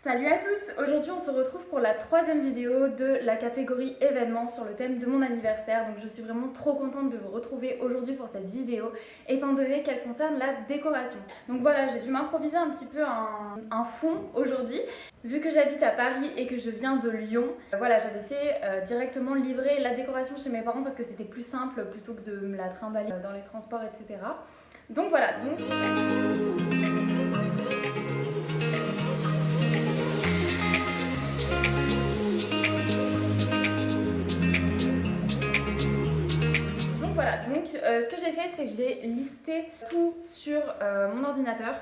Salut à tous! Aujourd'hui on se retrouve pour la troisième vidéo de la catégorie événements sur le thème de mon anniversaire. Donc je suis vraiment trop contente de vous retrouver aujourd'hui pour cette vidéo étant donné qu'elle concerne la décoration. Donc voilà, j'ai dû m'improviser un petit peu un fond aujourd'hui. Vu que j'habite à Paris et que je viens de Lyon, voilà, j'avais fait directement livrer la décoration chez mes parents parce que c'était plus simple plutôt que de me la trimballer dans les transports, etc. Donc voilà, ce que j'ai fait, c'est que j'ai listé tout sur mon ordinateur.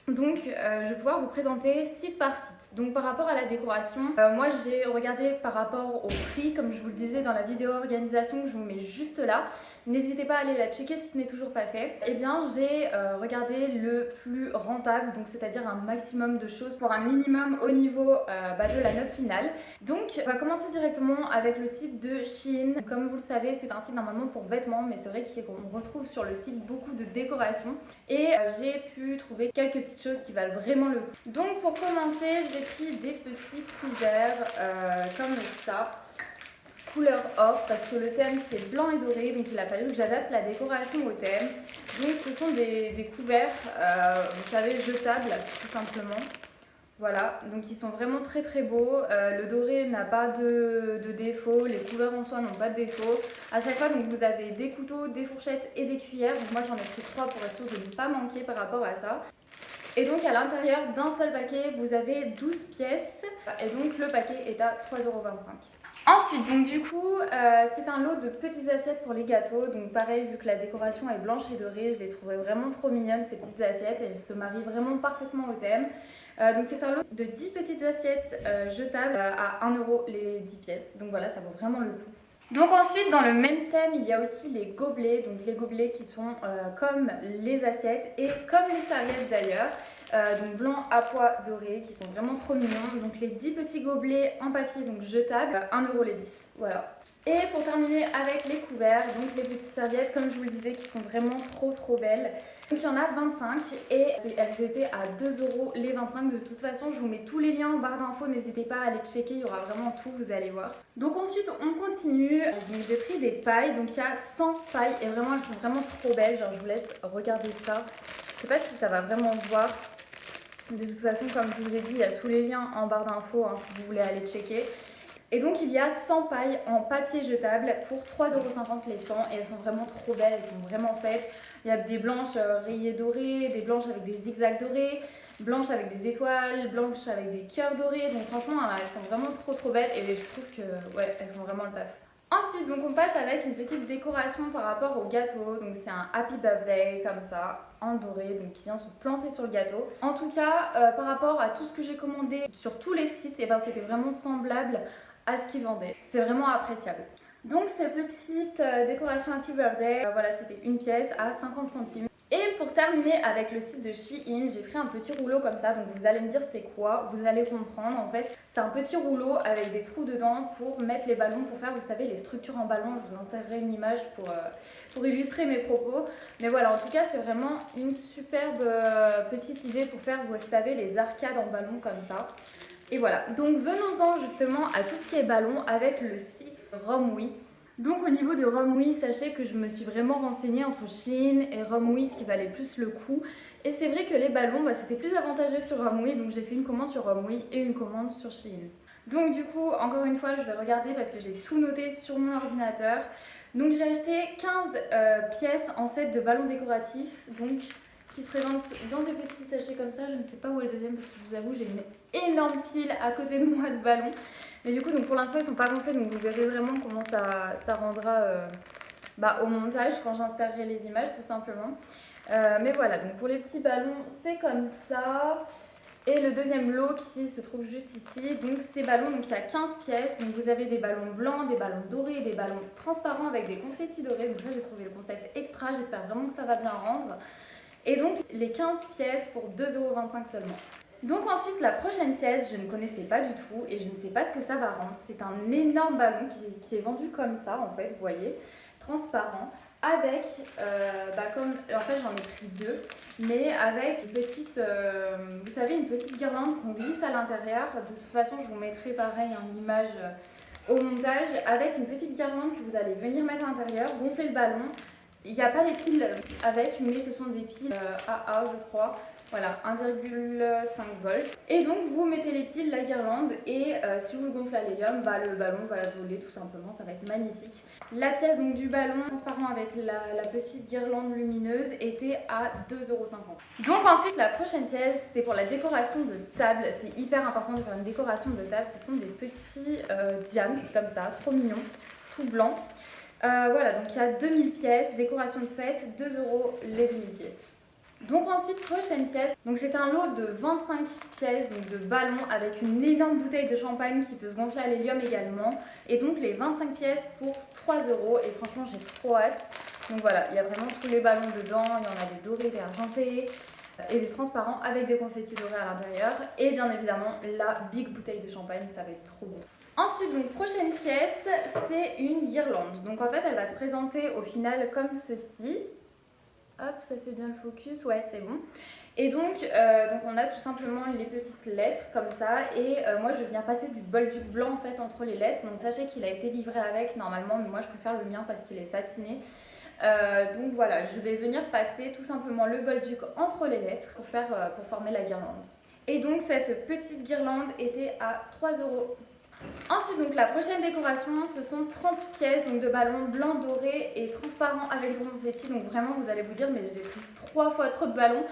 Donc je vais pouvoir vous présenter site par site. Donc par rapport à la décoration, moi j'ai regardé par rapport au prix, comme je vous le disais dans la vidéo organisation que je vous mets juste là. N'hésitez pas à aller la checker si ce n'est toujours pas fait. Eh bien j'ai regardé le plus rentable, donc c'est-à-dire un maximum de choses pour un minimum au niveau de la note finale. Donc on va commencer directement avec le site de Shein. Comme vous le savez, c'est un site normalement pour vêtements, mais c'est vrai qu'on retrouve sur le site beaucoup de décoration. Et j'ai pu trouver quelques petites choses qui valent vraiment le coup. Donc pour commencer, j'ai pris des petits couverts comme ça, couleur or, parce que le thème c'est blanc et doré, donc il a fallu que j'adapte la décoration au thème. Donc ce sont des couverts, vous savez, jetables tout simplement. Voilà, donc ils sont vraiment très très beaux. Le doré n'a pas de défaut, les couverts en soi n'ont pas de défaut. À chaque fois, donc, vous avez des couteaux, des fourchettes et des cuillères. Donc moi j'en ai pris 3 pour être sûre de ne pas manquer par rapport à ça. Et donc à l'intérieur d'un seul paquet, vous avez 12 pièces. Et donc le paquet est à 3,25 €. Ensuite, donc du coup, c'est un lot de petites assiettes pour les gâteaux. Donc pareil, vu que la décoration est blanche et dorée, je les trouvais vraiment trop mignonnes ces petites assiettes. Elles se marient vraiment parfaitement au thème. Donc c'est un lot de 10 petites assiettes jetables à 1 € les 10 pièces. Donc voilà, ça vaut vraiment le coup. Donc ensuite, dans le même thème, il y a aussi les gobelets. Donc les gobelets qui sont comme les assiettes et comme les serviettes d'ailleurs. Donc blanc à pois doré qui sont vraiment trop mignons. Donc les 10 petits gobelets en papier donc jetables, 1 € les 10. Voilà. Et pour terminer avec les couverts, donc les petites serviettes comme je vous le disais qui sont vraiment trop belles. Donc il y en a 25 et elles étaient à 2 € les 25. De toute façon je vous mets tous les liens en barre d'infos, n'hésitez pas à aller checker, il y aura vraiment tout, vous allez voir. Donc ensuite on continue, donc j'ai pris des pailles, donc il y a 100 pailles et vraiment elles sont vraiment trop belles, genre je vous laisse regarder ça. Je sais pas si ça va vraiment se voir. De toute façon comme je vous ai dit il y a tous les liens en barre d'infos si vous voulez aller checker. Et donc il y a 100 pailles en papier jetable pour 3,50 € les 100 et elles sont vraiment trop belles, elles sont vraiment faites. Il y a des blanches rayées dorées, des blanches avec des zigzags dorés, blanches avec des étoiles, blanches avec des cœurs dorés. Donc franchement elles sont vraiment trop belles et je trouve que ouais, elles font vraiment le taf. Ensuite, donc on passe avec une petite décoration par rapport au gâteau. Donc c'est un Happy Birthday comme ça, en doré, donc qui vient se planter sur le gâteau. En tout cas, par rapport à tout ce que j'ai commandé sur tous les sites, et c'était vraiment semblable à ce qu'ils vendaient. C'est vraiment appréciable. Donc ces petites décorations Happy Birthday, voilà, c'était une pièce à 50 centimes. Et pour terminer avec le site de Shein, j'ai pris un petit rouleau comme ça, donc vous allez me dire c'est quoi, vous allez comprendre en fait. C'est un petit rouleau avec des trous dedans pour mettre les ballons, pour faire, vous savez, les structures en ballon. Je vous insérerai une image pour illustrer mes propos. Mais voilà, en tout cas, c'est vraiment une superbe petite idée pour faire, vous savez, les arcades en ballon comme ça. Et voilà, donc venons-en justement à tout ce qui est ballon avec le site Romwe. Donc au niveau de Romwe, sachez que je me suis vraiment renseignée entre Shein et Romwe, ce qui valait plus le coup. Et c'est vrai que les ballons, c'était plus avantageux sur Romwe, donc j'ai fait une commande sur Romwe et une commande sur Shein. Donc du coup, encore une fois, je vais regarder parce que j'ai tout noté sur mon ordinateur. Donc j'ai acheté 15 pièces en set de ballons décoratifs, donc qui se présentent dans des petits sachets comme ça. Je ne sais pas où est le deuxième parce que je vous avoue, j'ai une énorme pile à côté de moi de ballons. Mais du coup, donc pour l'instant, ils ne sont pas gonflés, donc vous verrez vraiment comment ça rendra au montage quand j'insérerai les images tout simplement. Mais voilà, donc pour les petits ballons, c'est comme ça. Et le deuxième lot qui se trouve juste ici, donc ces ballons, donc il y a 15 pièces, donc vous avez des ballons blancs, des ballons dorés, des ballons transparents avec des confettis dorés, donc là j'ai trouvé le concept extra, j'espère vraiment que ça va bien rendre. Et donc les 15 pièces pour 2,25 € seulement. Donc ensuite la prochaine pièce, je ne connaissais pas du tout et je ne sais pas ce que ça va rendre. C'est un énorme ballon qui est vendu comme ça en fait, vous voyez, transparent. avec, comme en fait j'en ai pris deux, mais avec une petite, vous savez, une petite guirlande qu'on glisse à l'intérieur. De toute façon, je vous mettrai pareil une image au montage, avec une petite guirlande que vous allez venir mettre à l'intérieur, gonfler le ballon. Il n'y a pas les piles avec, mais ce sont des piles AA, je crois. Voilà, 1,5 volts. Et donc vous mettez les piles, la guirlande, et si vous le gonflez à l'hélium, le ballon va voler tout simplement, ça va être magnifique. La pièce donc du ballon transparent avec la petite guirlande lumineuse était à 2,50 €. Donc ensuite la prochaine pièce, c'est pour la décoration de table. C'est hyper important de faire une décoration de table. Ce sont des petits diams comme ça, trop mignons, tout blancs. Voilà, donc il y a 2000 pièces, décoration de fête, 2 € les 2000 pièces. Donc ensuite, prochaine pièce, donc c'est un lot de 25 pièces donc de ballons avec une énorme bouteille de champagne qui peut se gonfler à l'hélium également. Et donc les 25 pièces pour 3 € et franchement j'ai trop hâte. Donc voilà, il y a vraiment tous les ballons dedans, il y en a des dorés, des argentés et des transparents avec des confettis dorés à l'intérieur. Et bien évidemment la big bouteille de champagne, ça va être trop beau. Ensuite, donc prochaine pièce, c'est une guirlande. Donc en fait, elle va se présenter au final comme ceci. Hop, ça fait bien le focus, ouais, c'est bon. Et donc on a tout simplement les petites lettres comme ça. Et moi, je vais venir passer du bolduc blanc en fait entre les lettres. Donc sachez qu'il a été livré avec normalement, mais moi je préfère le mien parce qu'il est satiné. Donc voilà, je vais venir passer tout simplement le bolduc entre les lettres pour former la guirlande. Et donc cette petite guirlande était à 3 €. Ensuite, donc la prochaine décoration, ce sont 30 pièces donc de ballons blancs, dorés et transparents avec du confetti. Donc vraiment, vous allez vous dire, mais j'ai pris 3 fois trop de ballons.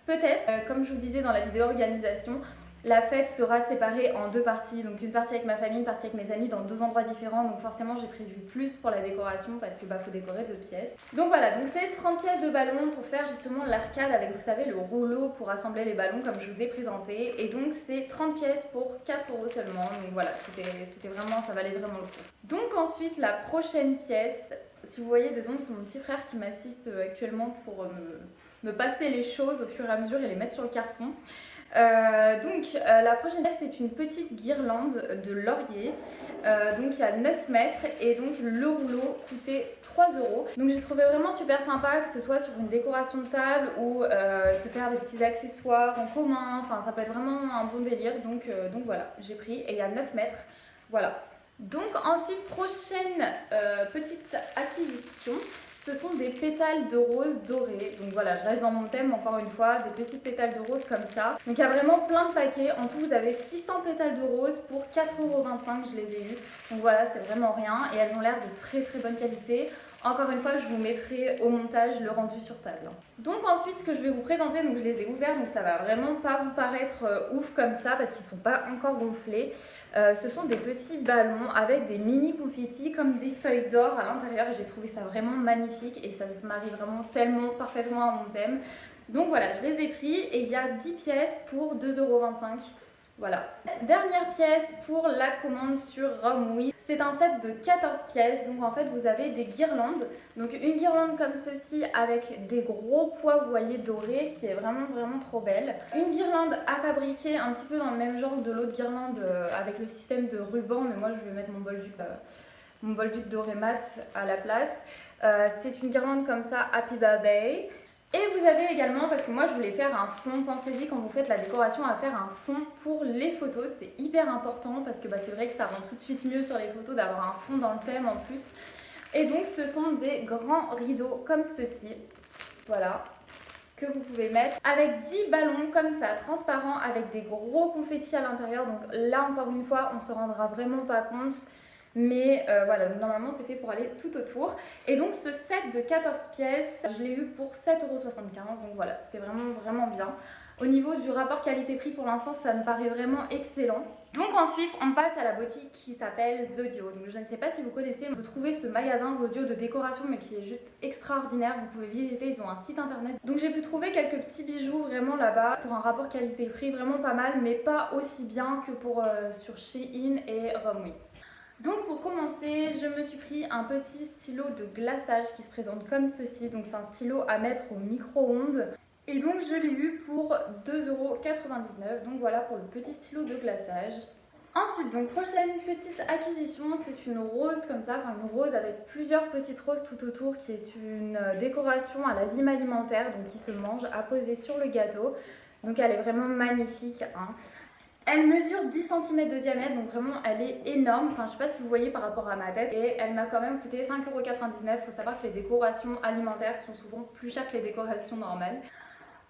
Peut-être, comme je vous disais dans la vidéo organisation, la fête sera séparée en deux parties. Donc une partie avec ma famille, une partie avec mes amis dans 2 endroits différents. Donc forcément, j'ai prévu plus pour la décoration parce que faut décorer 2 pièces. Donc voilà, donc c'est 30 pièces de ballons pour faire justement l'arcade avec, vous savez, le rouleau pour assembler les ballons comme je vous ai présenté. Et donc c'est 30 pièces pour 4 € seulement. Donc voilà, c'était vraiment, ça valait vraiment le coup. Donc ensuite, la prochaine pièce, si vous voyez des ombres, c'est mon petit frère qui m'assiste actuellement pour me passer les choses au fur et à mesure et les mettre sur le carton. La prochaine pièce, c'est une petite guirlande de laurier. Donc il y a 9 mètres et donc le rouleau coûtait 3 €. Donc j'ai trouvé vraiment super sympa, que ce soit sur une décoration de table ou se faire des petits accessoires en commun. Enfin, ça peut être vraiment un bon délire. Donc voilà, j'ai pris et il y a 9 mètres. Voilà. Donc ensuite, prochaine petite acquisition. Ce sont des pétales de rose dorés. Donc voilà, je reste dans mon thème encore une fois, des petits pétales de rose comme ça. Donc il y a vraiment plein de paquets. En tout, vous avez 600 pétales de rose pour 4,25 €, je les ai eus. Donc voilà, c'est vraiment rien. Et elles ont l'air de très très bonne qualité. Encore une fois, je vous mettrai au montage le rendu sur table. Donc ensuite, ce que je vais vous présenter, donc je les ai ouverts, donc ça va vraiment pas vous paraître ouf comme ça parce qu'ils sont pas encore gonflés. Ce sont des petits ballons avec des mini confettis comme des feuilles d'or à l'intérieur et j'ai trouvé ça vraiment magnifique et ça se marie vraiment tellement parfaitement à mon thème. Donc voilà, je les ai pris et il y a 10 pièces pour 2,25 €. Voilà. Dernière pièce pour la commande sur Romwe. C'est un set de 14 pièces. Donc en fait, vous avez des guirlandes. Donc une guirlande comme ceci avec des gros pois, vous voyez, dorés, qui est vraiment vraiment trop belle. Une guirlande à fabriquer un petit peu dans le même genre de l'autre guirlande avec le système de ruban. Mais moi, je vais mettre mon bolduc doré mat à la place. C'est une guirlande comme ça, Happy Birthday. Et vous avez également, parce que moi je voulais faire un fond, pensez-y quand vous faites la décoration à faire un fond pour les photos, c'est hyper important parce que c'est vrai que ça rend tout de suite mieux sur les photos d'avoir un fond dans le thème en plus. Et donc ce sont des grands rideaux comme ceci, voilà, que vous pouvez mettre avec 10 ballons comme ça, transparents, avec des gros confettis à l'intérieur. Donc là encore une fois, on se rendra vraiment pas compte. Mais voilà, donc normalement c'est fait pour aller tout autour. Et donc ce set de 14 pièces, je l'ai eu pour 7,75 €. Donc voilà, c'est vraiment vraiment bien. Au niveau du rapport qualité-prix, pour l'instant, ça me paraît vraiment excellent. Donc ensuite, on passe à la boutique qui s'appelle Zodio. Donc je ne sais pas si vous connaissez, vous trouvez ce magasin Zodio de décoration, mais qui est juste extraordinaire. Vous pouvez visiter, ils ont un site internet. Donc j'ai pu trouver quelques petits bijoux vraiment là-bas pour un rapport qualité-prix vraiment pas mal, mais pas aussi bien que sur Shein et Romwe. Donc pour commencer, je me suis pris un petit stylo de glaçage qui se présente comme ceci. Donc c'est un stylo à mettre au micro-ondes. Et donc je l'ai eu pour 2,99 €. Donc voilà pour le petit stylo de glaçage. Ensuite, donc prochaine petite acquisition, c'est une rose comme ça, enfin une rose avec plusieurs petites roses tout autour qui est une décoration à la Zim alimentaire, donc qui se mange à poser sur le gâteau. Donc elle est vraiment magnifique, hein. Elle mesure 10 cm de diamètre, donc vraiment elle est énorme. Enfin, je sais pas si vous voyez par rapport à ma tête. Et elle m'a quand même coûté 5,99 €. Faut savoir que les décorations alimentaires sont souvent plus chères que les décorations normales.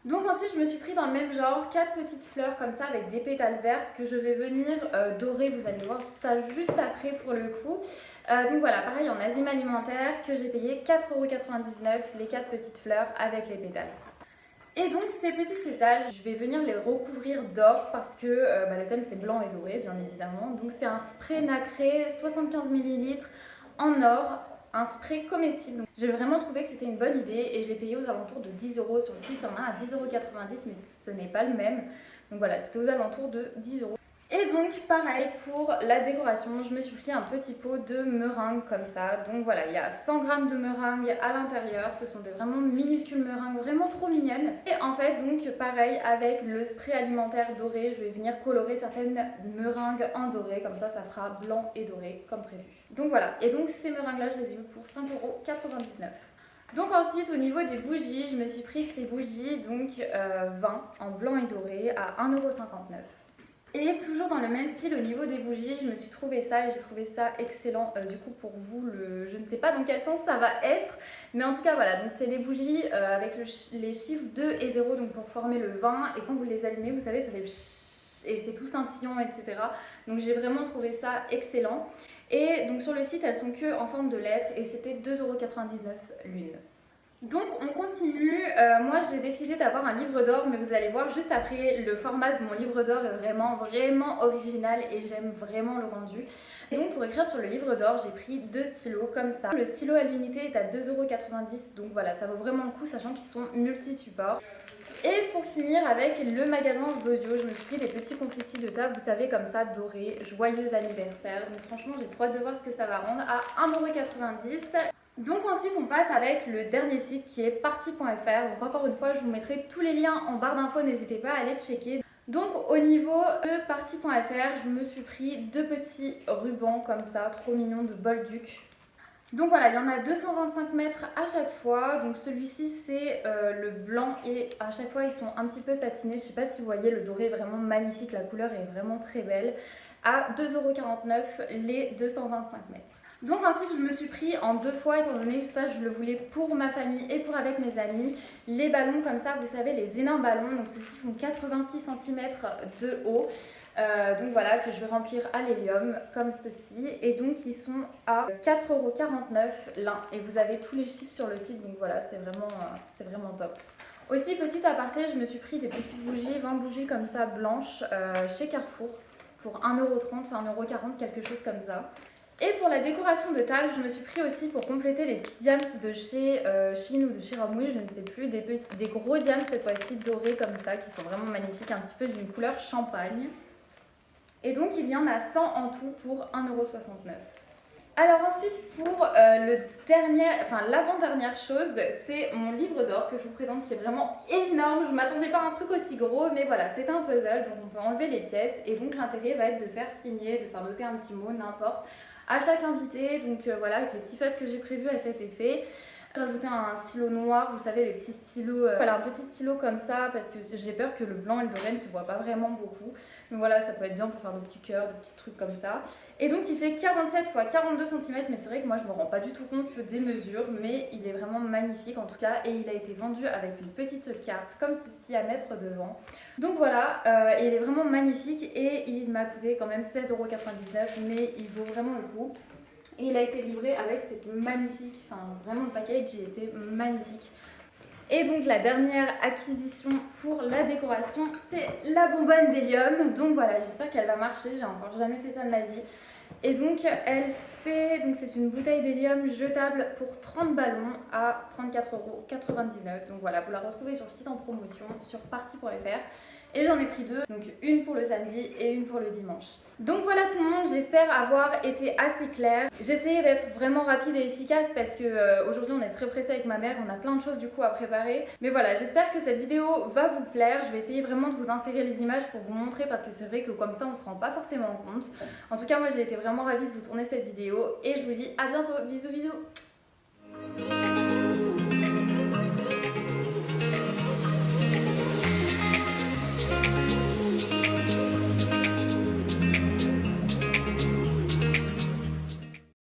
Donc ensuite, je me suis pris dans le même genre 4 petites fleurs comme ça avec des pétales vertes que je vais venir dorer. Vous allez voir ça juste après pour le coup. Donc voilà, pareil en Azim alimentaire que j'ai payé 4,99 € les 4 petites fleurs avec les pétales. Et donc ces petites pétales, je vais venir les recouvrir d'or parce que le thème c'est blanc et doré bien évidemment. Donc c'est un spray nacré 75 ml en or, un spray comestible. Donc, j'ai vraiment trouvé que c'était une bonne idée et je l'ai payé aux alentours de 10 € sur le site. Il y en a à 10,90 € mais ce n'est pas le même. Donc voilà, c'était aux alentours de 10 €. Et donc pareil pour la décoration, je me suis pris un petit pot de meringue comme ça. Donc voilà, il y a 100 g de meringue à l'intérieur. Ce sont des vraiment minuscules meringues, vraiment trop mignonnes. Et en fait, donc pareil avec le spray alimentaire doré, je vais venir colorer certaines meringues en doré. Comme ça fera blanc et doré comme prévu. Donc voilà, et donc ces meringues-là, je les ai eues pour 5,99 €. Donc ensuite au niveau des bougies, je me suis pris ces bougies donc 20 en blanc et doré à 1,59 €. Et toujours dans le même style au niveau des bougies, je me suis trouvé ça et j'ai trouvé ça excellent. Du coup pour vous, je ne sais pas dans quel sens ça va être, mais en tout cas voilà, donc c'est les bougies avec les chiffres 2 et 0 donc pour former le 20 et quand vous les allumez, vous savez ça fait et c'est tout scintillant etc. Donc j'ai vraiment trouvé ça excellent. Et donc sur le site elles sont que en forme de lettres et c'était 2,99 € l'une. Donc on continue, moi j'ai décidé d'avoir un livre d'or mais vous allez voir juste après le format de mon livre d'or est vraiment original et j'aime vraiment le rendu. Et donc pour écrire sur le livre d'or j'ai pris 2 stylos comme ça. Le stylo à l'unité est à 2,90 € donc voilà ça vaut vraiment le coup sachant qu'ils sont multi-supports. Et pour finir avec le magasin Zodio, je me suis pris des petits confettis de table, vous savez comme ça dorés, joyeux anniversaire. Donc franchement j'ai trop hâte de voir ce que ça va rendre à 1,90 €. Donc ensuite on passe avec le dernier site qui est parti.fr. Donc encore une fois je vous mettrai tous les liens en barre d'infos, n'hésitez pas à aller checker. Donc au niveau de parti.fr, je me suis pris 2 petits rubans comme ça, trop mignons de Bolduc. Donc voilà, il y en a 225 mètres à chaque fois. Donc celui-ci c'est le blanc et à chaque fois ils sont un petit peu satinés. Je ne sais pas si vous voyez, le doré est vraiment magnifique, la couleur est vraiment très belle. À 2,49 € les 225 mètres. Donc ensuite je me suis pris en 2 fois étant donné que ça je le voulais pour ma famille et pour avec mes amis. Les ballons comme ça, vous savez les énormes ballons, donc ceux-ci font 86 cm de haut. Donc voilà, que je vais remplir à l'hélium comme ceci. Et donc ils sont à 4,49 € l'un. Et vous avez tous les chiffres sur le site, donc voilà, c'est vraiment top. Aussi, petit aparté, je me suis pris des petites bougies, 20 bougies comme ça blanches chez Carrefour pour 1,30 €, 1,40 €, quelque chose comme ça. Et pour la décoration de table, je me suis pris aussi pour compléter les petits diams de chez Shein ou de chez Ramoui, je ne sais plus, des gros diams cette fois-ci dorés comme ça, qui sont vraiment magnifiques, un petit peu d'une couleur champagne. Et donc il y en a 100 en tout pour 1,69 €. Alors ensuite pour l'avant-dernière chose, c'est mon livre d'or que je vous présente qui est vraiment énorme. Je ne m'attendais pas à un truc aussi gros, mais voilà, c'est un puzzle, donc on peut enlever les pièces. Et donc l'intérêt va être de faire signer, de faire noter un petit mot, n'importe, à chaque invité. Donc voilà, avec les petits feutres que j'ai prévus à cet effet. J'ai rajouté un stylo noir, vous savez les petits stylos, voilà un petit stylo comme ça parce que j'ai peur que le blanc et le doré ne se voient pas vraiment beaucoup. Mais voilà, ça peut être bien pour faire des petits cœurs, des petits trucs comme ça. Et donc il fait 47 x 42 cm, mais c'est vrai que moi je me rends pas du tout compte des mesures, mais il est vraiment magnifique en tout cas. Et il a été vendu avec une petite carte comme ceci à mettre devant. Donc voilà, il est vraiment magnifique et il m'a coûté quand même 16,99 €, mais il vaut vraiment le coup. Et il a été livré avec cette magnifique, enfin vraiment le package il était magnifique. Et donc la dernière acquisition pour la décoration, c'est la bonbonne d'hélium. Donc voilà, j'espère qu'elle va marcher, j'ai encore jamais fait ça de ma vie. Et donc c'est une bouteille d'hélium jetable pour 30 ballons à 34,99 €. Donc voilà, vous la retrouvez sur le site en promotion sur parti.fr. et j'en ai pris 2, donc une pour le samedi et une pour le dimanche. Donc voilà tout le monde, j'espère avoir été assez claire. J'ai essayé d'être vraiment rapide et efficace parce que aujourd'hui on est très pressé avec ma mère, on a plein de choses du coup à préparer. Mais voilà, j'espère que cette vidéo va vous plaire. Je vais essayer vraiment de vous insérer les images pour vous montrer parce que c'est vrai que comme ça on se rend pas forcément compte. En tout cas moi j'ai été vraiment ravie de vous tourner cette vidéo et je vous dis à bientôt, bisous bisous.